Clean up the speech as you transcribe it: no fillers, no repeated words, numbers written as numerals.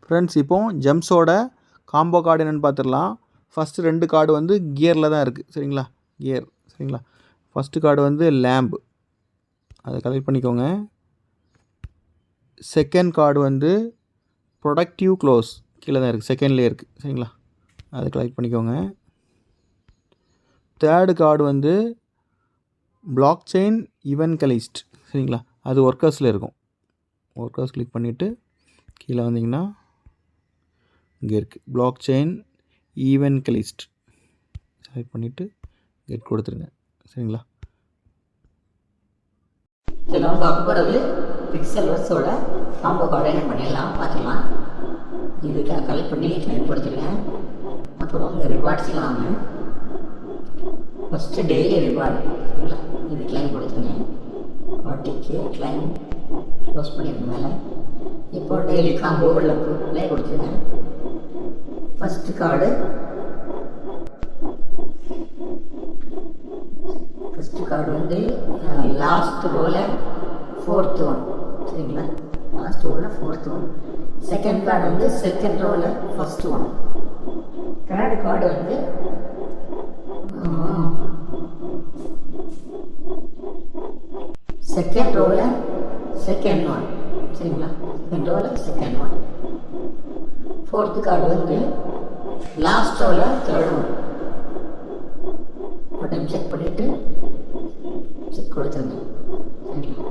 Friends இப்போது ஜெம்ஸோட combo card என்னென்னு பார்த்துடலாம். ஃபஸ்ட்டு 2 கார்டு வந்து கியரில் தான் இருக்குது. சரிங்களா, கியர். சரிங்களா, ஃபஸ்ட்டு கார்டு வந்து லேம்பு, அதை கலெக்ட் பண்ணிக்கோங்க. செகண்ட் கார்டு வந்து ப்ரொடக்டிவ் க்ளோஸ், கீழே தான் இருக்குது, செகண்ட்லேயே இருக்குது. சரிங்களா, அதை கலெக்ட் பண்ணிக்கோங்க. தேர்டு கார்டு வந்து பிளாக் செயின் இவன்கலிஸ்ட். சரிங்களா, அது ஒர்க்கர்ஸில் இருக்கும். ஒர்க்கர்ஸ் கிளிக் பண்ணிவிட்டு கீழே வந்தீங்கன்னா இங்கே இருக்குது பிளாக் செயின் ஈவென்கலிஸ்ட், செலக்ட் பண்ணிவிட்டு கெட் கொடுத்துருங்க. சரிங்களா, நம்ம பார்க்க போகிறது பிக்சல்வர்ஸோட காம்போ கார்டை என்ன பண்ணிடலாம் பார்த்துக்கலாம். இதுக்கு கலெக்ட் பண்ணி கிளைம் கொடுத்துருங்க. அப்புறம் இந்த ரிவார்ட்ஸ்லாம் ஃபஸ்ட்டு டெய்லி ரிவார்டு. சரிங்களா, இது கிளைம் கொடுத்துருங்க. 40K கிளைம் க்ளோஸ் பண்ணிடுங்க மேலே. இப்போ டெய்லி காம்போ உள்ள ப்ளே கொடுத்துருங்க. ஃபஸ்ட்டு கார்டு வந்து லாஸ்ட் ரோவில் 4th ஒன். சரிங்களா, லாஸ்ட் ரோவில் 4th ஒன். செகண்ட் கார்டு வந்து செகண்ட் ரோவில் ஃபஸ்ட் ஒன். தேர்டு கார்டு வந்து செகண்ட் ரோவில் செகண்ட் ஒன். சரிங்களா, செகண்ட் ரோவில் செகண்ட் ஒன். ஃபோர்த்து கார்டு வந்து லாஸ்ட் ரோவில் தேர்ட் ஒன். ஒரு டைம் செக் பண்ணிவிட்டு செக் கொடுத்துருங்க. சரிங்களா,